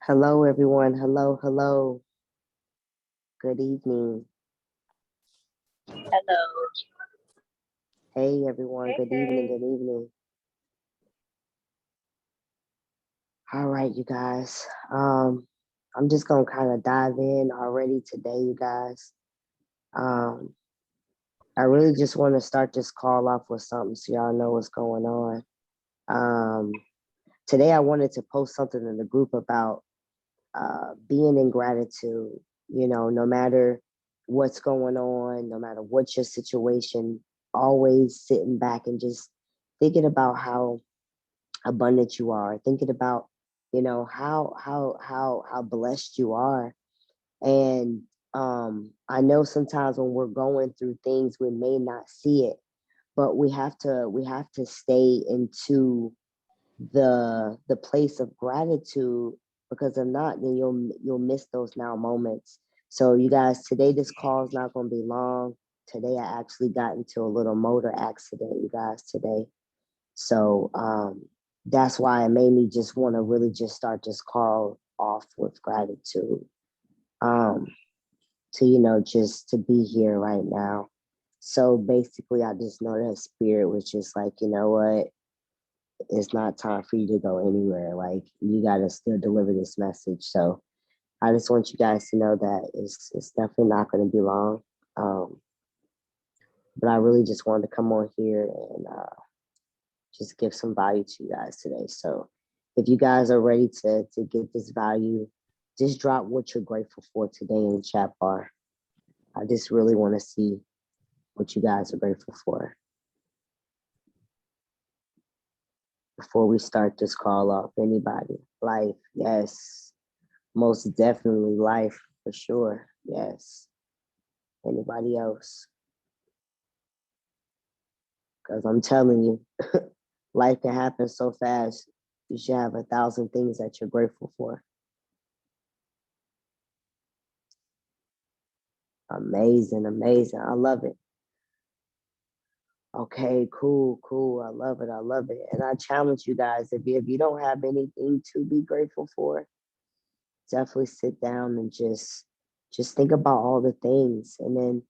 Hello, everyone. Hello, hello. Good evening. Hello. Hey, everyone. Hey, Good evening. hey. Good evening. All right, you guys. I'm just gonna kind of dive in already today, you guys. Um, I really just want to start this call off with something so y'all know what's going on. Um, Today I wanted to post something in the group about being in gratitude. No matter what's going on, no matter what your situation, always sitting back and just thinking about how abundant you are, thinking about, how blessed you are. And I know sometimes when we're going through things, we may not see it, but we have to stay into the place of gratitude, because if not, then you'll miss those now moments. So you guys, today this call is not going to be long. Today I actually got into a little motor accident, you guys, today. So that's why it made me just want to really just start this call off with gratitude. um to just to be here right now. So basically I just know that spirit was just like, you know what, it's not time for you to go anywhere. Like, you got to still deliver this message. So I just want you guys to know that it's definitely not going to be long. Um, but I really just wanted to come on here and just give some value to you guys today. So if you guys are ready to get this value, just drop what you're grateful for today in the chat bar. I just really want to see what you guys are grateful for before we start this call off. Anybody? Life, yes. Most definitely life, for sure. Yes. Anybody else? Because I'm telling you, life can happen so fast. You should have 1,000 things that you're grateful for. Amazing, amazing. I love it. Okay, cool, cool. I love it. I love it. And I challenge you guys, if you don't have anything to be grateful for, definitely sit down and just think about all the things. And then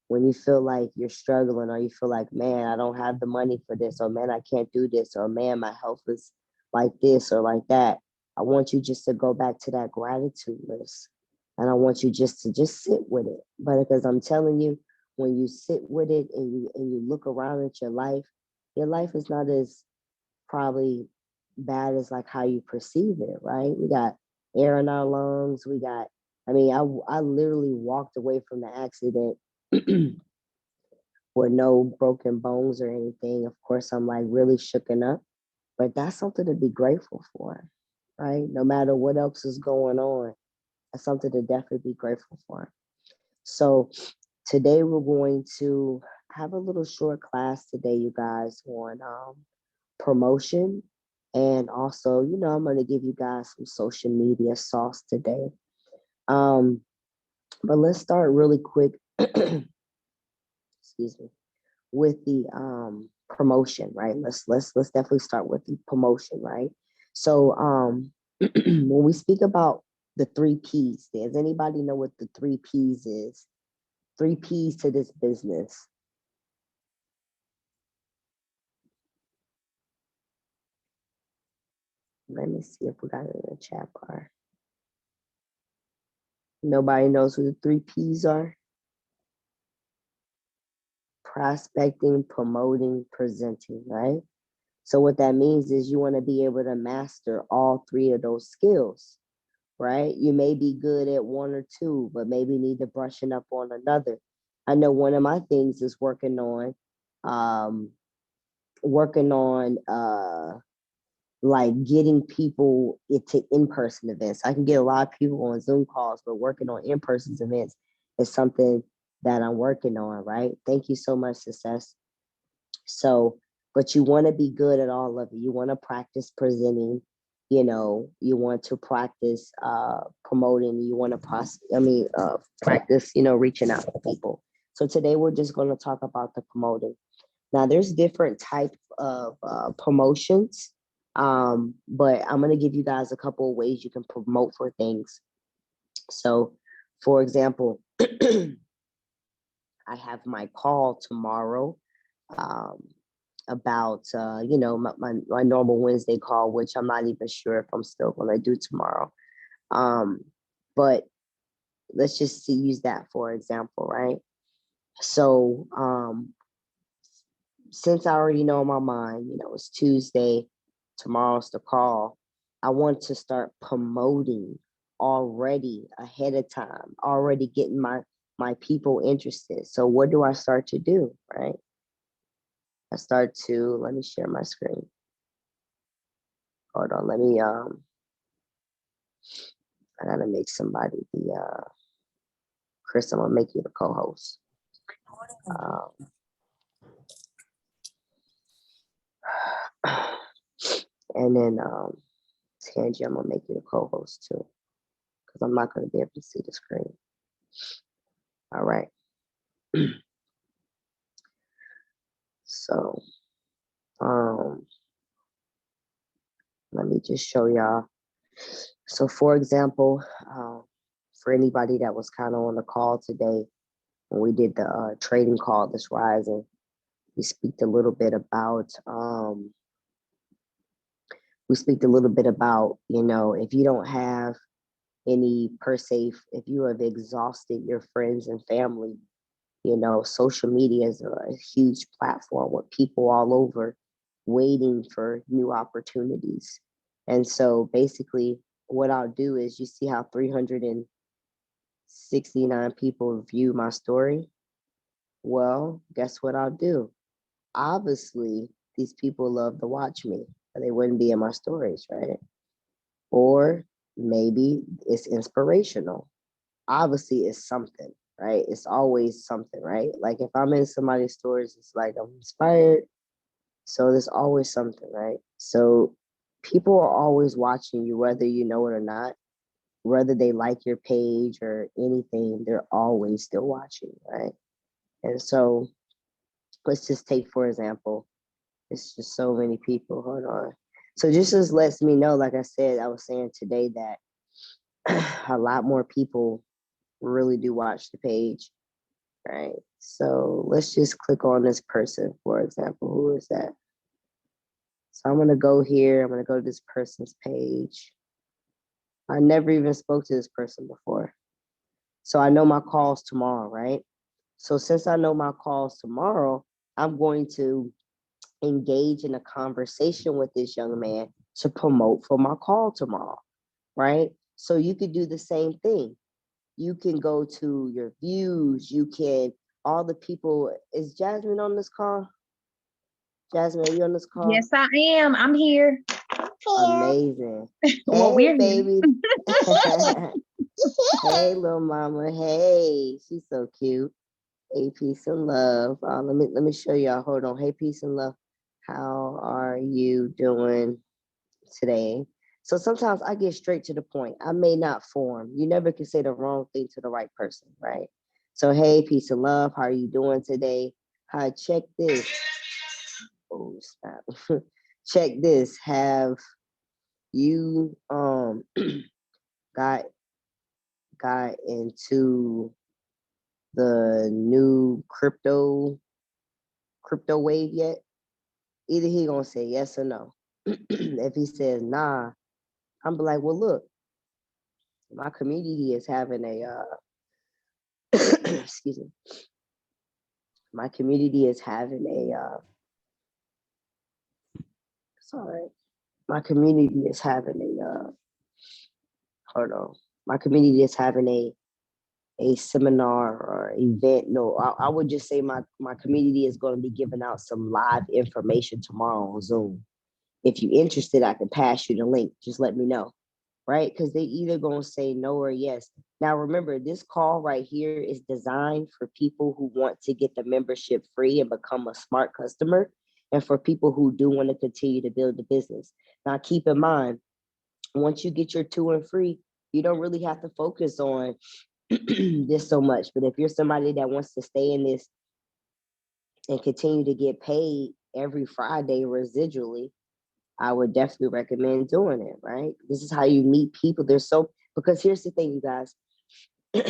when you feel like you're struggling, or you feel like, man, I don't have the money for this, or man, I can't do this, or man, my health is like this or like that, I want you just to go back to that gratitude list. And I want you just to just sit with it. But because I'm telling you, when you sit with it and you look around at your life is not as probably bad as like how you perceive it, right? We got air in our lungs. We got, I mean, I literally walked away from the accident with no broken bones or anything. Of course, I'm like really shooken up, but that's something to be grateful for, right? No matter what else is going on, that's something to definitely be grateful for. So today we're going to have a little short class today, you guys, on promotion. And also, I'm going to give you guys some social media sauce today. Um, but let's start really quick, excuse me, with the promotion, right? Let's definitely start with the promotion, right? So when we speak about the three P's, does anybody know what the three P's is? Three P's to this business. Let me see if we got it in the chat bar. Nobody knows what the three P's are? Prospecting, promoting, presenting, right? So what that means is you want to be able to master all three of those skills, right? You may be good at one or two, but maybe need to brushing up on another. I know one of my things is um, working on like getting people into in-person events. I can get a lot of people on Zoom calls, but working on in-person events is something that I'm working on, right? Thank you so much, Success. So, but you want to be good at all of it. You want to practice presenting, you want to practice promoting, you want to practice, reaching out to people. So today we're just going to talk about the promoting. Now there's different types of promotions. But I'm going to give you guys a couple of ways you can promote for things. So, for example, I have my call tomorrow um, about, my normal Wednesday call, which I'm not even sure if I'm still going to do tomorrow. But let's just use that for example, right? So, since I already know in my mind, it's Tuesday, tomorrow's the call, I want to start promoting already ahead of time, already getting my people interested. So what do I start to do, right? Let me share my screen. Hold on, I gotta make somebody Chris, I'm gonna make you the co-host. Um, and then Tangi, I'm gonna make you the co-host too, because I'm not gonna be able to see the screen. All right. So let me just show y'all. So for example, for anybody that was kind of on the call today, when we did the trading call this rising, we speak a little bit about if you don't have any per se, if you have exhausted your friends and family, social media is a huge platform with people all over waiting for new opportunities. And so basically, what I'll do is you see how 369 people view my story? Well, guess what I'll do? Obviously, these people love to watch me, or they wouldn't be in my stories, right? Or maybe it's inspirational. Obviously, it's something, right? It's always something, right? Like if I'm in somebody's stories, it's like I'm inspired. So there's always something, right? So people are always watching you, whether you know it or not, whether they like your page or anything, they're always still watching, right? And so let's just take, for example, it's just so many people. Hold on. So just as lets me know, like I said, I was saying today that a lot more people really do watch the page, right? So let's just click on this person, for example. Who is that? So I'm gonna go here. I'm gonna go to this person's page. I never even spoke to this person before. So I know my calls tomorrow, right? So since I know my calls tomorrow, I'm going to engage in a conversation with this young man to promote for my call tomorrow, right? So you could do the same thing. You can go to your views, all the people. Is Jasmine on this call? Jasmine, are you on this call? Yes, I am. I'm here. Amazing. Well, Hey, we're here. baby. Hey, little mama. Hey, she's so cute. Hey, peace and love. Let me show y'all. Hold on. Hey, peace and love. How are you doing today? So sometimes I get straight to the point. I may not form. You never can say the wrong thing to the right person, right? So hey, peace and love. How are you doing today? Hi, check this. Oh, stop. Check this. Have you got got into the new crypto wave yet? Either he gonna say yes or no. If he says nah, I'm be like, well, look, my community is having a excuse me, my community is having a sorry, my community is having a hold on, my community is having a seminar or event. No, I would just say my community is going to be giving out some live information tomorrow on Zoom. If you're interested, I can pass you the link. Just let me know, right? Because they either going to say no or yes. Now, remember, this call right here is designed for people who want to get the membership free and become a smart customer, and for people who do want to continue to build the business. Now, keep in mind, once you get your two and free, you don't really have to focus on this so much. But if you're somebody that wants to stay in this and continue to get paid every Friday residually, I would definitely recommend doing it, right? This is how you meet people. Because here's the thing, you guys,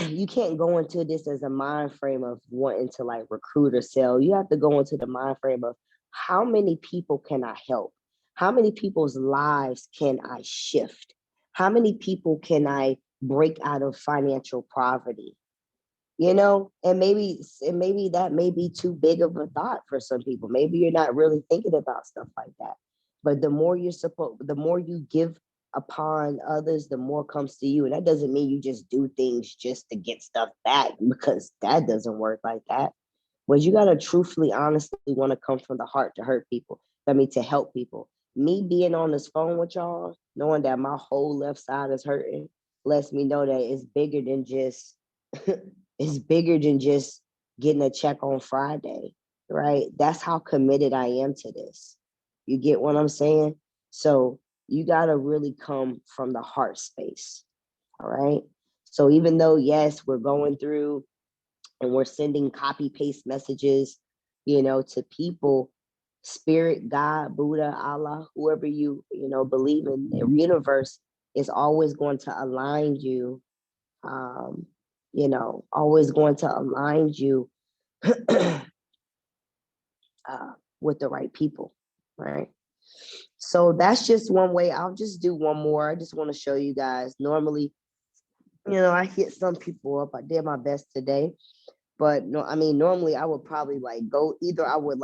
you can't go into this as a mind frame of wanting to like recruit or sell. You have to go into the mind frame of how many people can I help? How many people's lives can I shift? How many people can I break out of financial poverty? And maybe that may be too big of a thought for some people. Maybe you're not really thinking about stuff like that. But the more you give upon others, the more comes to you. And that doesn't mean you just do things just to get stuff back, because that doesn't work like that. But you gotta truthfully, honestly want to come from the heart to hurt people. I mean, to help people. Me being on this phone with y'all, knowing that my whole left side is hurting, lets me know that it's bigger than just it's bigger than just getting a check on Friday, right? That's how committed I am to this. You get what I'm saying? So you got to really come from the heart space, all right? So even though, yes, we're going through and we're sending copy paste messages, to people, spirit, God, Buddha, Allah, whoever believe in, the universe is always going to align you, um, always going to align you uh, with the right people, right? So that's just one way. I'll just do one more. I just want to show you guys. Normally, I hit some people up. I did my best today, but no, I mean, normally I would probably like go either. I would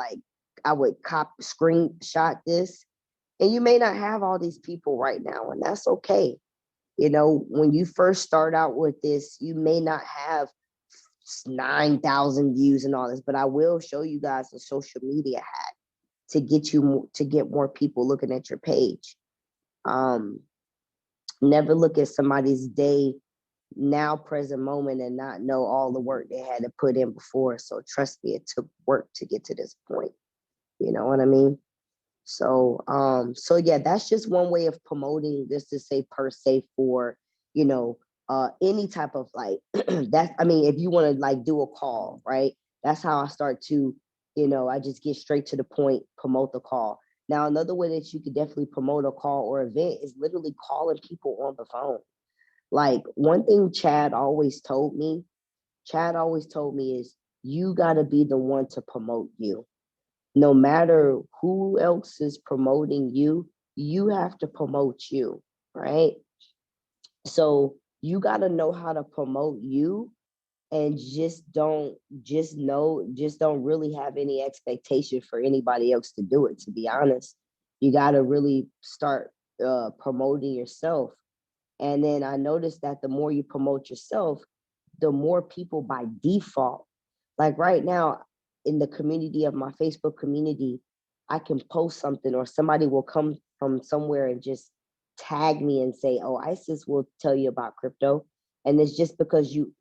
screenshot this, and you may not have all these people right now, and that's okay. When you first start out with this, you may not have 9,000 views and all this, but I will show you guys a social media hack to get more people looking at your page. Um, Never look at somebody's day, now present moment, and not know all the work they had to put in before. So trust me, it took work to get to this point. You know what I mean? So yeah, that's just one way of promoting this, to say per se, for you know any type of like that. I mean, if you want to like do a call, right? That's how I start to, I just get straight to the point, promote the call. Now, another way that you could definitely promote a call or event is literally calling people on the phone. Like, one thing Chad always told me is, you got to be the one to promote you. No matter who else is promoting you, you have to promote you, right? So you got to know how to promote you, and just don't really have any expectation for anybody else to do it. To be honest, you got to really start promoting yourself. And then I noticed that the more you promote yourself, the more people by default, like right now in the community of my Facebook community, I can post something, or somebody will come from somewhere and just tag me and say, "Oh, Isis will tell you about crypto." And it's just because you've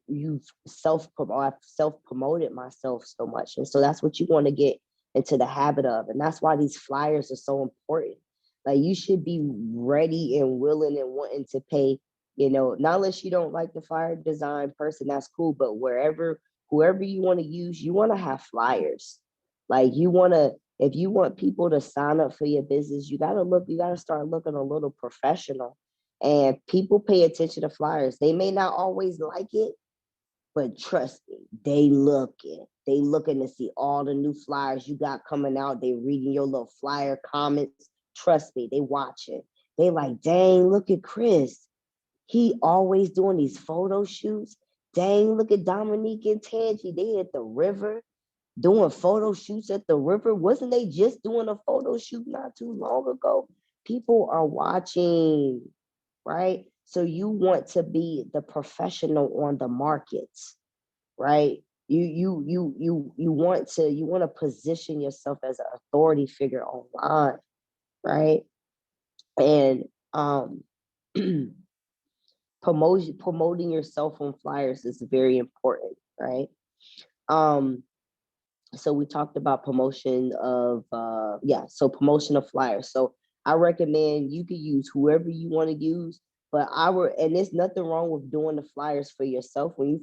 I've self promoted myself so much, and so that's what you want to get into the habit of, and that's why these flyers are so important. Like, you should be ready and willing and wanting to pay, not unless you don't like the flyer design person, that's cool. But whoever you want to use, you want to have flyers. Like, if you want people to sign up for your business, you gotta start looking a little professional. And people pay attention to flyers. They may not always like it, but trust me, They looking to see all the new flyers you got coming out. They reading your little flyer comments. Trust me, they watching. They like, dang, look at Chris. He always doing these photo shoots. Dang, look at Dominique and Tangi. They at the river doing photo shoots at the river. Wasn't they just doing a photo shoot not too long ago? People are watching, right? So you want to be the professional on the markets, right? You want to position yourself as an authority figure online, right? And promoting yourself on flyers is very important, right? Um, so we talked about promotion of promotion of flyers. So I recommend you could use whoever you want to use, but and there's nothing wrong with doing the flyers for yourself. When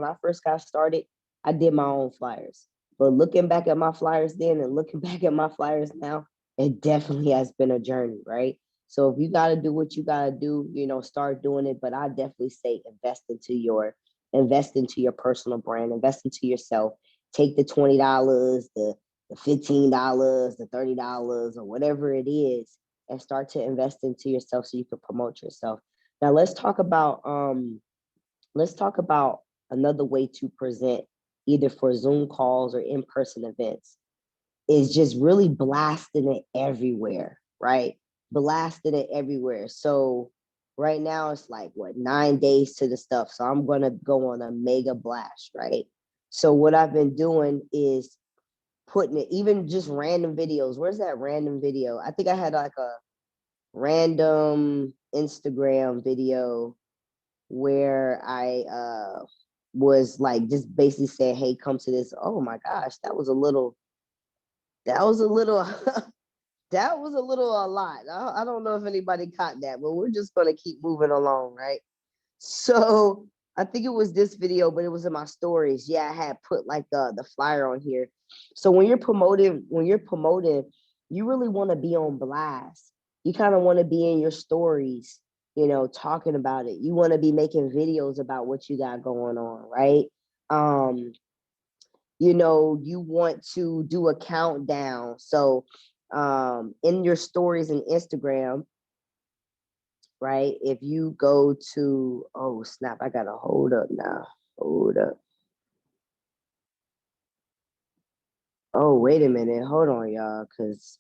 I first got started, I did my own flyers. But looking back at my flyers then and looking back at my flyers now, it definitely has been a journey, right? So if you got to do what you got to do, start doing it. But I definitely say invest into your personal brand, invest into yourself. Take the $20, the $15, the $30, or whatever it is, and start to invest into yourself so you can promote yourself. Now let's talk about another way to present either for Zoom calls or in-person events is just really blasting it everywhere, right? Blasting it everywhere. So right now it's like what 9 days to the stuff. So I'm gonna go on a mega blast, right? So what I've been doing is putting it even just random videos. Where's that random video? I think I had like a random Instagram video where I was like just basically saying, hey, come to this. Oh my gosh, that was a little that was a little a lot. I don't know if anybody caught that, but we're just gonna keep moving along, right? So I think it was this video, but it was in my stories. Yeah, I had put like the flyer on here. So when you're promoting, you really want to be on blast. You kind of want to be in your stories, talking about it. You want to be making videos about what you got going on, right? Um, you want to do a countdown. So in your stories and Instagram, right? If you go to, oh snap, I gotta hold up now. Hold up. Oh, wait a minute. Hold on, y'all, because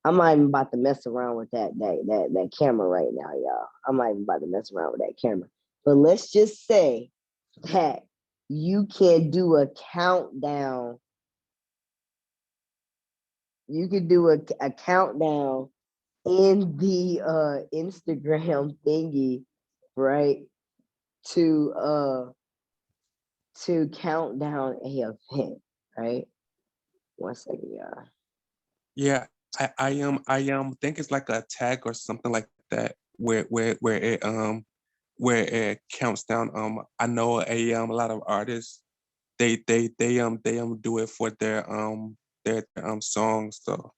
I'm not even about to mess around with that camera right now, y'all. I'm not even about to mess around with that camera. But let's just say that you can do a countdown. You can do a countdown in the Instagram thingy, right? To count down a event, right? 1 second, y'all. Yeah, I think it's like a tag or something like that where it counts down. I know a lot of artists they do it for their songs. So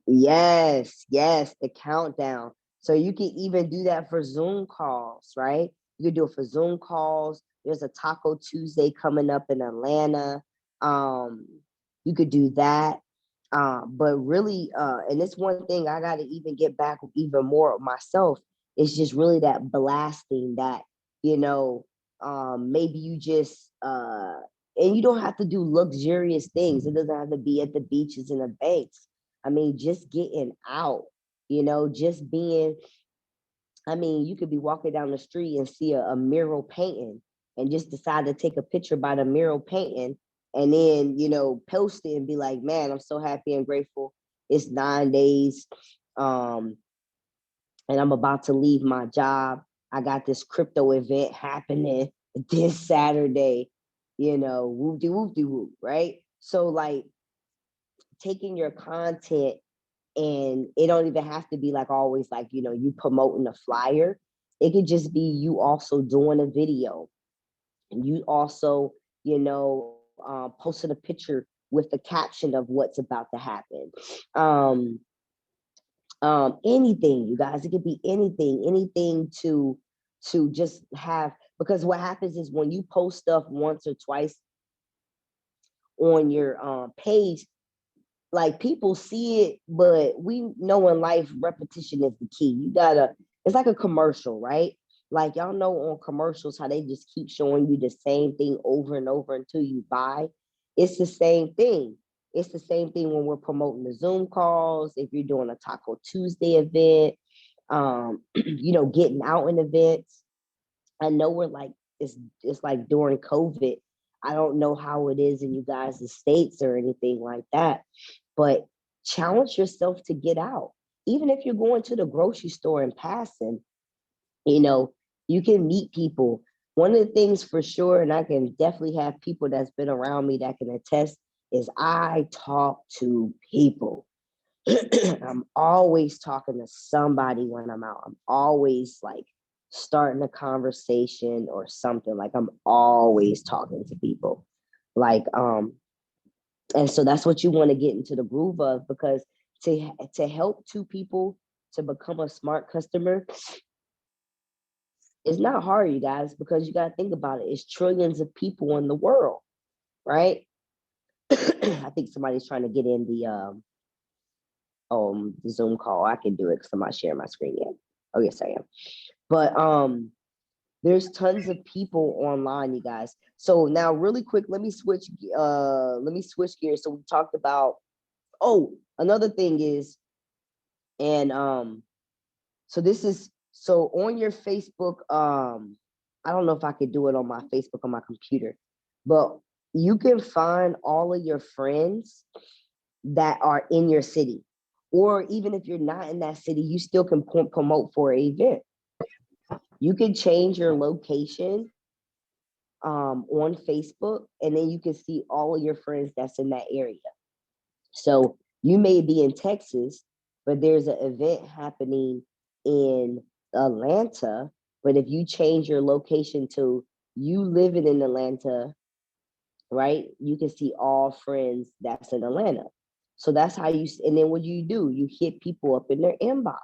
Yes, the countdown. So you can even do that for Zoom calls, right? You can do it for Zoom calls. There's a Taco Tuesday coming up in Atlanta. Um, you could do that. But really, and it's one thing I got to even get back even more of myself. It's just really that blasting that, you know, maybe you just, and you don't have to do luxurious things. It doesn't have to be at the beaches and the banks. I mean, just getting out, just being, I mean, you could be walking down the street and see a mural painting and just decide to take a picture by the mural painting and then, post it and be like, man, I'm so happy and grateful. It's 9 days. Um, and I'm about to leave my job. I got this crypto event happening this Saturday, whoop de whoop de whoop, right? So like taking your content and it don't even have to be like always like you promoting a flyer. It could just be you also doing a video and you also posting a picture with the caption of what's about to happen. um Anything, you guys, it could be anything to just have, because what happens is when you post stuff once or twice on your page, like people see it, but we know in life repetition is the key. It's like a commercial, right? Like y'all know on commercials how they just keep showing you the same thing over and over until you buy. It's the same thing. It's the same thing when we're promoting the Zoom calls, if you're doing a Taco Tuesday event, getting out in events. I know we're like it's like during COVID. I don't know how it is in you guys' states or anything like that, but challenge yourself to get out. Even if you're going to the grocery store and passing, you know, you can meet people. One of the things for sure, and I can definitely have people that's been around me that can attest, is I talk to people. I'm always talking to somebody when I'm out. I'm always like starting a conversation or something. Like I'm always talking to people. Like, and so that's what you want to get into the groove of, because to help two people to become a smart customer, it's not hard, you guys, because you got to think about it. It's trillions of people in the world, right? I think somebody's trying to get in the Zoom call. I can do it because I'm not sharing my screen yet. Oh yes, I am. But there's tons of people online, you guys. So now really quick, let me switch gears. So we talked about, oh, another thing is, and so this is, so on your Facebook, I don't know if I could do it on my Facebook on my computer, but you can find all of your friends that are in your city. Or even if you're not in that city, you still can promote for an event. You can change your location on Facebook, and then you can see all of your friends that's in that area. So you may be in Texas, but there's an event happening in Atlanta. But if you change your location to you living in Atlanta, right, you can see all friends that's in Atlanta. So that's how you, and then what do? You hit people up in their inbox,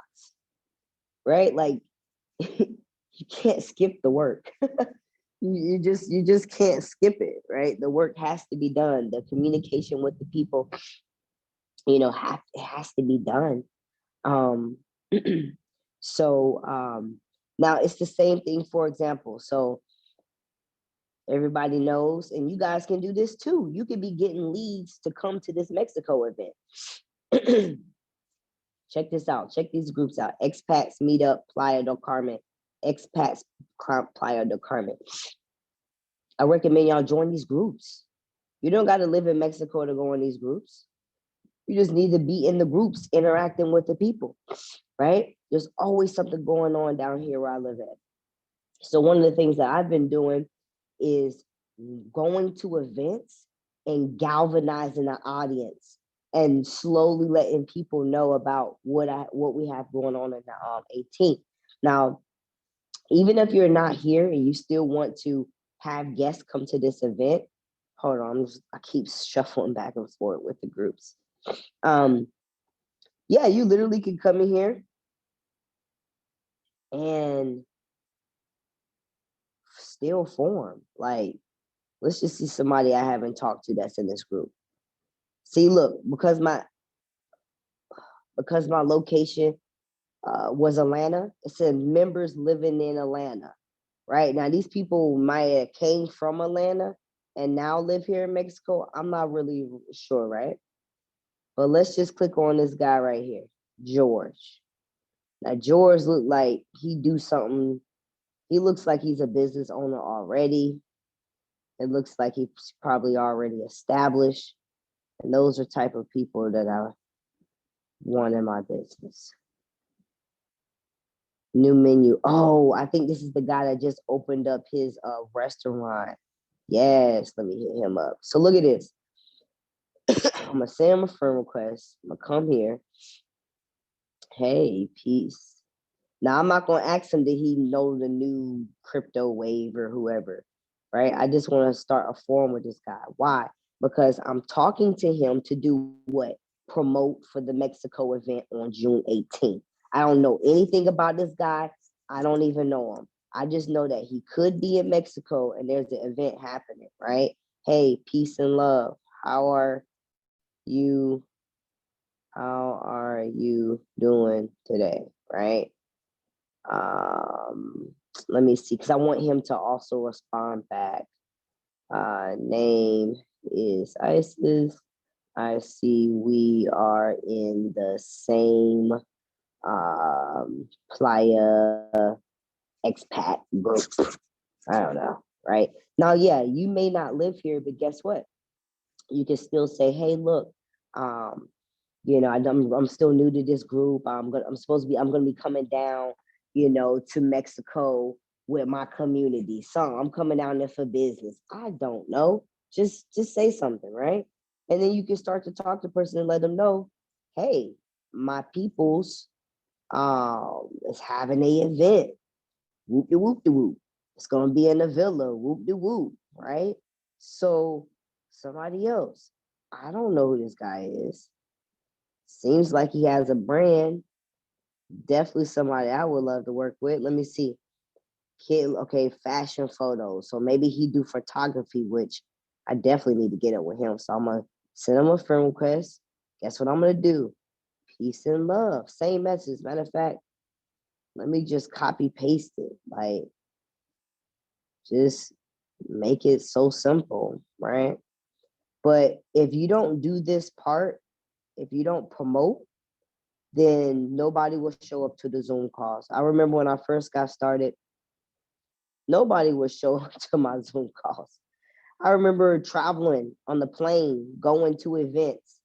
right? Like you can't skip the work. You just can't skip it, right? The work has to be done. The communication with the people, it has to be done. Um, so now it's the same thing, for example. So everybody knows, and you guys can do this too. You could be getting leads to come to this Mexico event. Check this out. Check these groups out. Expats Meetup Playa del Carmen. Expats Playa del Carmen. I recommend y'all join these groups. You don't got to live in Mexico to go in these groups. You just need to be in the groups interacting with the people, right? There's always something going on down here where I live at. So one of the things that I've been doing is going to events and galvanizing the audience and slowly letting people know about what we have going on in the 18th. Now, even if you're not here and you still want to have guests come to this event, hold on, I keep shuffling back and forth with the groups. Yeah, you literally can come in here and still form. Like, let's just see somebody I haven't talked to that's in this group. See, look, because my location was Atlanta, it said members living in Atlanta. Right now, these people might have came from Atlanta and now live here in Mexico. I'm not really sure, right? But let's just click on this guy right here, George. Now, George looked like he do something. He looks like he's a business owner already. It looks like he's probably already established. And those are type of people that I want in my business. New menu. Oh, I think this is the guy that just opened up his restaurant. Yes, let me hit him up. So look at this. I'm gonna send him a friend request. I'm gonna come here. Hey, peace. Now I'm not gonna ask him that he know the new crypto wave or whoever, right? I just want to start a forum with this guy. Why? Because I'm talking to him to do what? Promote for the Mexico event on June 18th. I don't know anything about this guy. I don't even know him. I just know that he could be in Mexico and there's an event happening, right? Hey, peace and love. How are you? How are you doing today? Right? Let me see, because I want him to also respond back. Name is Isis. I see we are in the same Playa expat group. I don't know, right? Now, yeah, you may not live here, but guess what? You can still say, hey, look, I'm still new to this group. I'm gonna be coming down, to Mexico with my community. So I'm coming down there for business. I don't know. Just say something, right? And then you can start to talk to the person and let them know, hey, my people's is having an event. Whoop de whoop de whoop. It's gonna be in a villa, whoop de whoop, right? So somebody else. I don't know who this guy is. Seems like he has a brand. Definitely somebody I would love to work with. Let me see. Kid, okay, fashion photos. So maybe he do photography, which I definitely need to get up with him. So I'm gonna send him a friend request. Guess what I'm gonna do? Peace and love. Same message. Matter of fact, let me just copy paste it. Like, just make it so simple, right? But if you don't do this part, if you don't promote, then nobody will show up to the Zoom calls. I remember when I first got started, nobody would show up to my Zoom calls. I remember traveling on the plane, going to events,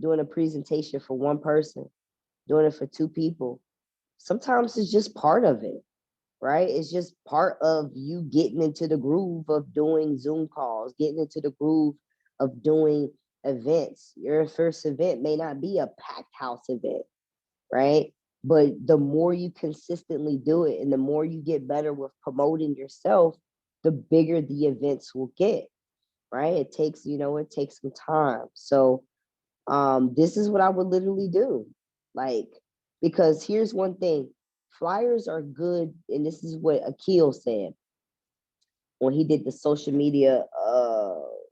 doing a presentation for one person, doing it for two people. Sometimes it's just part of it, right? It's just part of you getting into the groove of doing Zoom calls, getting into the groove of doing events. Your first event may not be a packed house event, right? But the more you consistently do it and the more you get better with promoting yourself, the bigger the events will get, right? It takes some time. So this is what I would literally do. Like, because here's one thing, flyers are good, and this is what Akil said when he did the social media,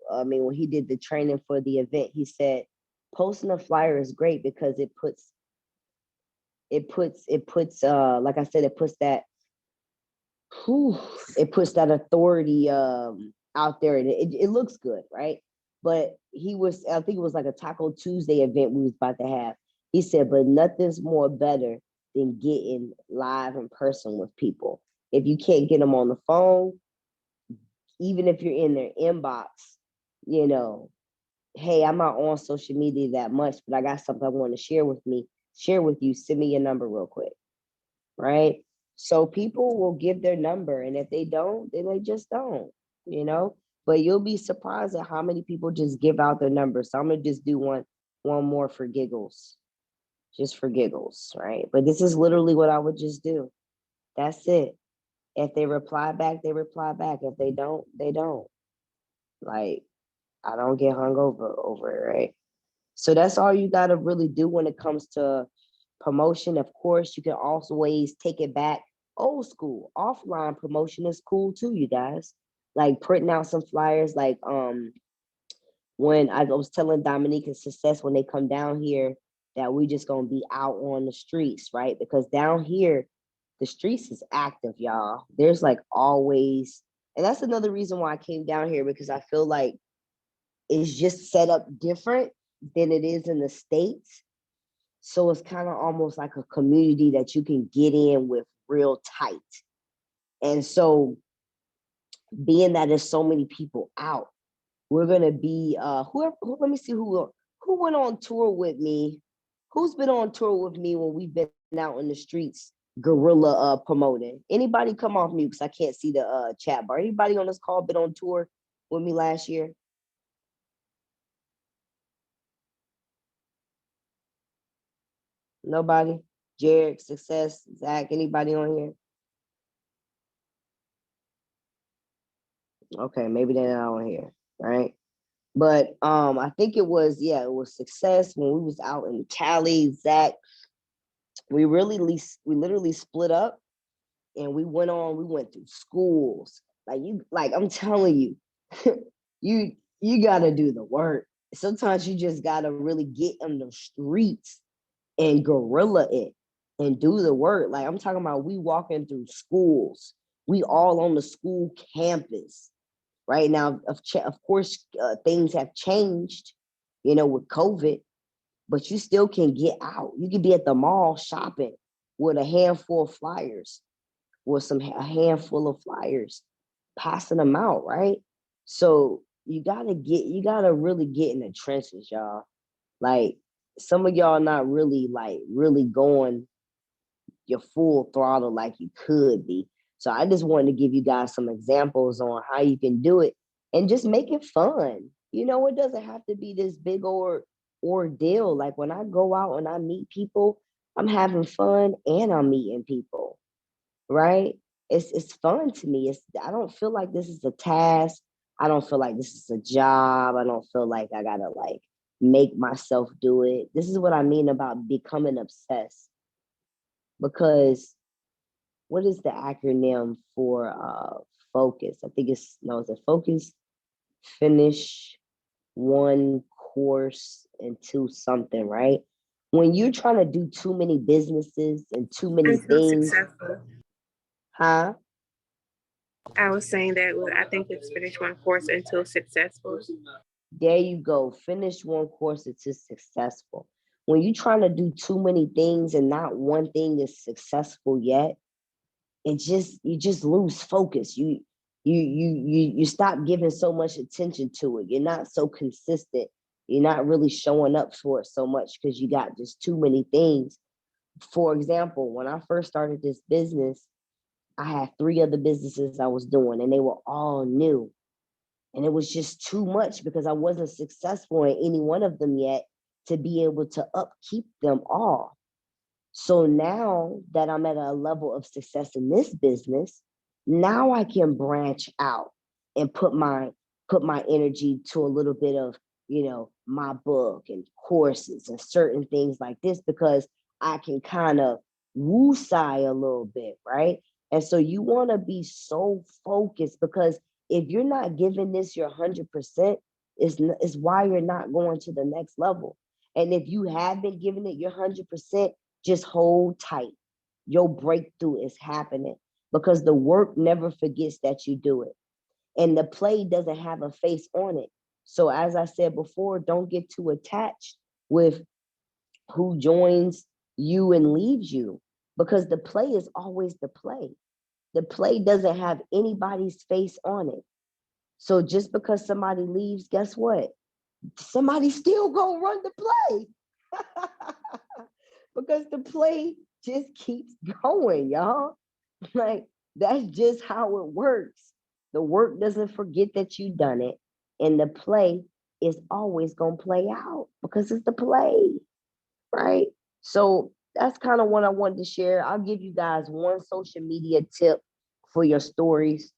when he did the training for the event, he said posting a flyer is great because like I said, whew, it puts that authority out there, and it looks good, right? But I think it was like a Taco Tuesday event we was about to have. He said, but nothing's more better than getting live in person with people. If you can't get them on the phone, even if you're in their inbox, you know, hey, I'm not on social media that much, but I got something I want to share with you. Send me your number real quick, right? So people will give their number, and if they don't, then they just don't, you know. But you'll be surprised at how many people just give out their number. So I'm gonna just do one more for giggles, just for giggles, right? But this is literally what I would just do. That's it. If they reply back, they reply back. If they don't, they don't. Like, I don't get hung over it, right? So that's all you got to really do when it comes to promotion. Of course, you can also always take it back old school. Offline promotion is cool too, you guys. Like printing out some flyers, like when I was telling Dominique and Success when they come down here that we just gonna be out on the streets, right? Because down here, the streets is active, y'all. There's like always, and that's another reason why I came down here, because I feel like it's just set up different than it is in the States. So it's kind of almost like a community that you can get in with real tight. And so being that there's so many people out, we're gonna be let me see who went on tour with me. Who's been on tour with me when we've been out in the streets guerrilla promoting? Anybody come off mute because I can't see the chat bar. Anybody on this call been on tour with me last year? Nobody? Jared, Success, Zach, anybody on here? Okay, maybe they're not on here, right? But I think it was Success when we was out in Cali. Zach, we literally split up and we went through schools. Like I'm telling you, you gotta do the work. Sometimes you just gotta really get in the streets and guerrilla it and do the work. Like I'm talking about, we walking through schools. We all on the school campus right now. Of course, things have changed, with COVID, but you still can get out. You can be at the mall shopping with a handful of flyers, with a handful of flyers, passing them out, right? So you gotta really get in the trenches, y'all. Like some of y'all not really really going your full throttle like you could be. So I just wanted to give you guys some examples on how you can do it and just make it fun. It doesn't have to be this big ordeal. Like when I go out and I meet people, I'm having fun and I'm meeting people, right? It's fun to me. I don't feel like this is a task I don't feel like this is a job. I don't feel like I gotta like make myself do it. This is what I mean about becoming obsessed. Because what is the acronym for focus? I think it's no, it's a focus, finish one course into something, right? When you're trying to do too many businesses and too many Until things, successful. huh? I was saying that I think it's finish one course until successful. There you go. Finish one course until successful. When you're trying to do too many things and not one thing is successful yet, you just lose focus. You stop giving so much attention to it. You're not so consistent. You're not really showing up for it so much because you got just too many things. For example, when I first started this business, I had 3 other businesses I was doing, and they were all new. And it was just too much because I wasn't successful in any one of them yet to be able to upkeep them all. So now that I'm at a level of success in this business, now I can branch out and put my energy to a little bit of, my book and courses and certain things like this because I can kind of woo-side a little bit, right? And so you want to be so focused because if you're not giving this your 100%, is why you're not going to the next level. And if you have been giving it your 100%, just hold tight. Your breakthrough is happening because the work never forgets that you do it. And the play doesn't have a face on it. So as I said before, don't get too attached with who joins you and leaves you because the play is always the play. The play doesn't have anybody's face on it. So just because somebody leaves, guess what? Somebody still gonna run the play. Because the play just keeps going, y'all. Like that's just how it works. The work doesn't forget that you done it, and the play is always gonna play out because it's the play, right? So that's kind of what I wanted to share. I'll give you guys one social media tip for your stories.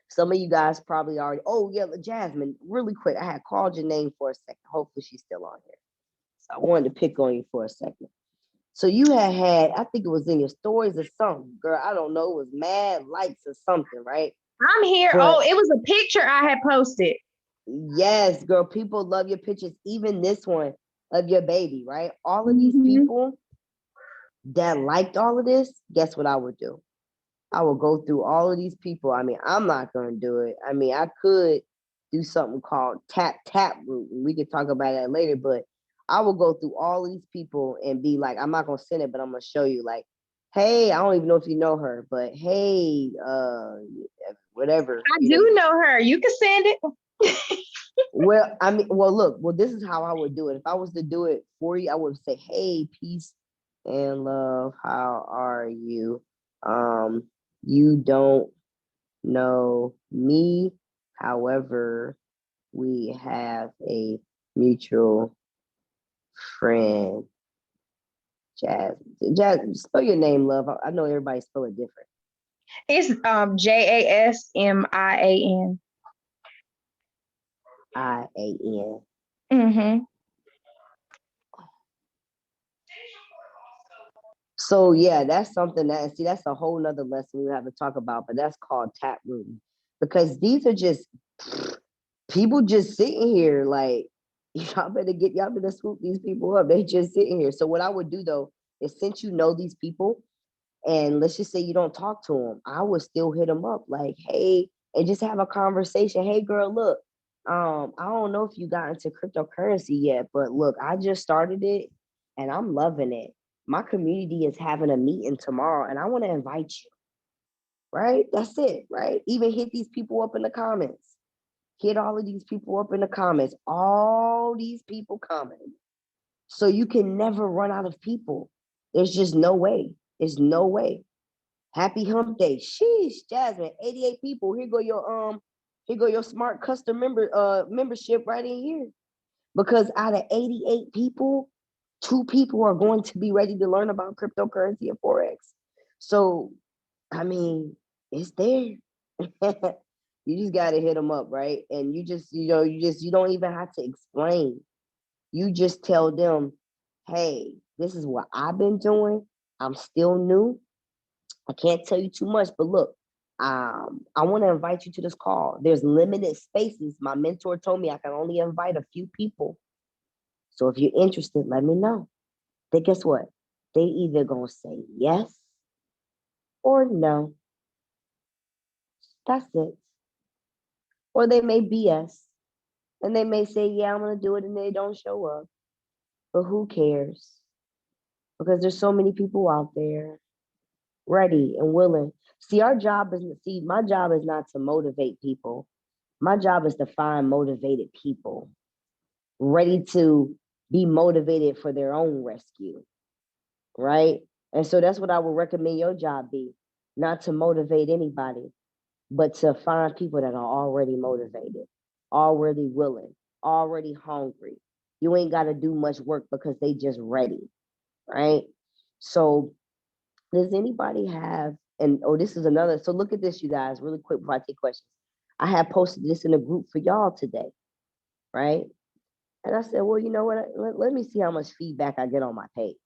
Some of you guys probably already, oh yeah, Jasmine, really quick. I had called your name for a second. Hopefully she's still on here. So I wanted to pick on you for a second. So you had, I think it was in your stories or something, girl. I don't know. It was mad likes or something, right? I'm here. But Oh, it was a picture I had posted. yes, girl, people love your pictures. Even this one of your baby, right? All of these Mhm. people that liked all of this, guess what I would do? I will go through all of these people. I mean, I'm not going to do it. I mean, I could do something called tap root, and we could talk about that later, but I will go through all of these people and be like, I'm not going to send it, but I'm going to show you like, hey, I don't even know if you know her, but hey, whatever. I do know her. You can send it. Well, I mean, well, look, well, this is how I would do it. If I was to do it for you, I would say, hey, peace and love. How are you? You don't know me. However, we have a mutual friend. Jazz. Spell your name, love. I know everybody spell it different. It's JASMIAN. IAN. Mm-hmm. So yeah, that's something that see that's a whole nother lesson we have to talk about, but that's called tap rooting. Because these are just people just sitting here like y'all better swoop these people up. They just sitting here. So what I would do though is since you know these people, and let's just say you don't talk to them, I would still hit them up like, hey, and just have a conversation. Hey, girl, look, I don't know if you got into cryptocurrency yet, but look, I just started it and I'm loving it. My community is having a meeting tomorrow, and I want to invite you. Right? That's it. Right? Even hit these people up in the comments. Hit all of these people up in the comments. All these people comment. So you can never run out of people. There's just no way. There's no way. Happy hump day. Sheesh, Jasmine, 88 people. Here go your smart custom membership right in here. Because out of 88 people, 2 people are going to be ready to learn about cryptocurrency and Forex. So, I mean, it's there. You just got to hit them up, right? And you just, you don't even have to explain. You just tell them, hey, this is what I've been doing. I'm still new. I can't tell you too much, but look, I want to invite you to this call. There's limited spaces. My mentor told me I can only invite a few people. So if you're interested, let me know. Then guess what? They either gonna say yes or no. That's it. Or they may BS and they may say, yeah, I'm gonna do it, and they don't show up. But who cares? Because there's so many people out there ready and willing. See, my job is not to motivate people. My job is to find motivated people ready to be motivated for their own rescue, right? And so that's what I would recommend your job be, not to motivate anybody, but to find people that are already motivated, already willing, already hungry. You ain't got to do much work because they just ready, right? So does anybody have, and oh, this is another, so look at this, you guys, really quick before I take questions. I have posted this in a group for y'all today, right? And I said, well, you know what? Let me see how much feedback I get on my page.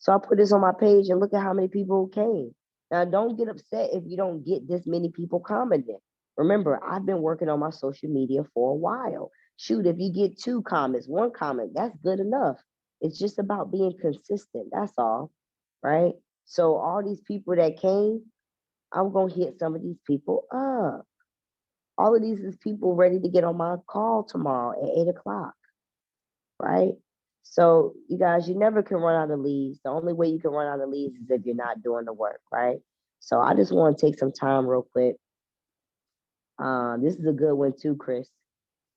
So I put this on my page and look at how many people came. Now, don't get upset if you don't get this many people commenting. Remember, I've been working on my social media for a while. Shoot, if you get 2 comments, 1 comment, that's good enough. It's just about being consistent. That's all, right? So all these people that came, I'm going to hit some of these people up. All of these is people ready to get on my call tomorrow at 8 o'clock, right? So you guys, you never can run out of leads. The only way you can run out of leads is if you're not doing the work, right? So I just want to take some time real quick. This is a good one too, Chris,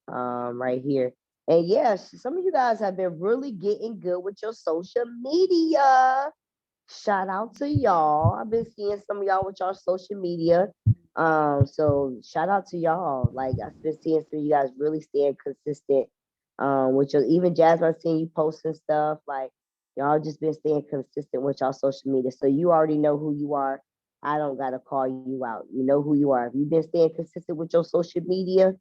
right here. And yes, some of you guys have been really getting good with your social media. Shout out to y'all. I've been seeing some of y'all with y'all social media. So shout out to y'all. Like I've been seeing some of you guys really staying consistent. With your, even Jasmine, I've seen you posting stuff. Like y'all just been staying consistent with y'all social media. So you already know who you are. I don't gotta call you out. You know who you are. If you've been staying consistent with your social media,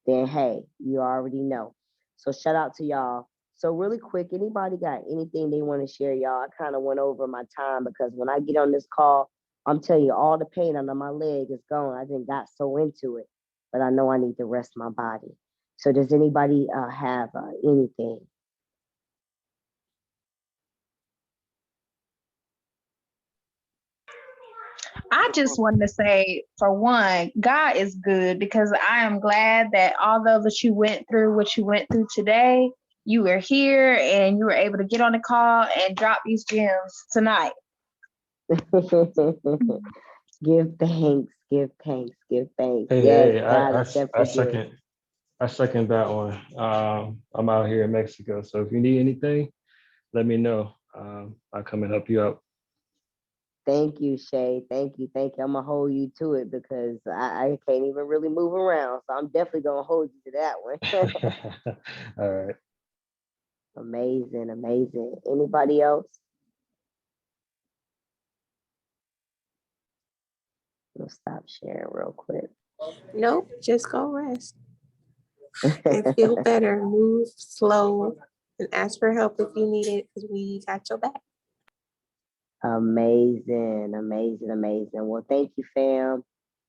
then hey, you already know. So shout out to y'all. So really quick, anybody got anything they want to share, y'all? I kind of went over my time because when I get on this call, I'm telling you, all the pain under my leg is gone. I just got so into it, but I know I need to rest my body. So does anybody have anything? I just want to say, for one, God is good, because I am glad that although that you went through what you went through today, you were here and you were able to get on the call and drop these gems tonight. Give thanks, give thanks, give thanks. Hey, Yes, hey, God is definitely good. I second that one. I'm out here in Mexico, so if you need anything, let me know. I'll come and help you out. Thank you, Shay. Thank you. Thank you. I'm gonna hold you to it because I can't even really move around. So I'm definitely gonna hold you to that one. All right. Amazing, amazing. Anybody else? We'll stop sharing real quick. Nope, just go rest and feel better. Move slow and ask for help if you need it, because we got your back. Amazing, amazing, amazing. Well, thank you, fam.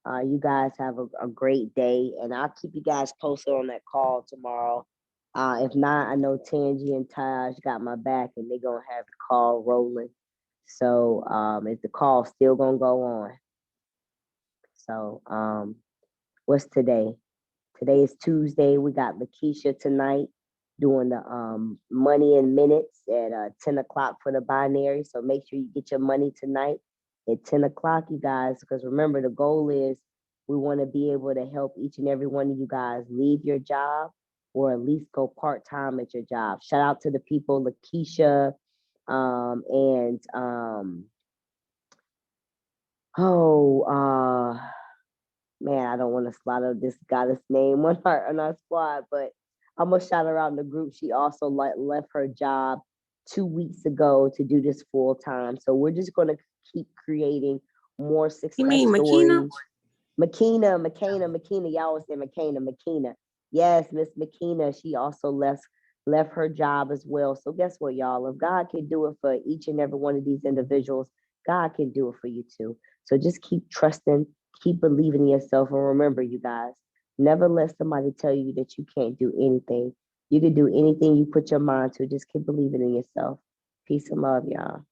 You guys have a great day, and I'll keep you guys posted on that call tomorrow. If not, I know Tangi and Taj got my back, and they're gonna have the call rolling. So if the call's still gonna go on. So what's today? Today is Tuesday. We got Lakeisha tonight doing the money in minutes at 10 o'clock for the binary. So make sure you get your money tonight at 10 o'clock, you guys, because remember, the goal is we want to be able to help each and every one of you guys leave your job or at least go part-time at your job. Shout out to the people, Lakeisha, and man, I don't want to slaughter this goddess name on our squad, but I'm gonna shout her out in the group. She also left her job 2 weeks ago to do this full time. So we're just gonna keep creating more success You mean stories. Makina? McKenna. Y'all always say McKenna. Yes, Miss McKenna. She also left her job as well. So guess what, y'all? If God can do it for each and every one of these individuals, God can do it for you too. So just keep trusting, keep believing in yourself, and remember, you guys, never let somebody tell you that you can't do anything. You can do anything you put your mind to. Just keep believing in yourself. Peace and love, y'all.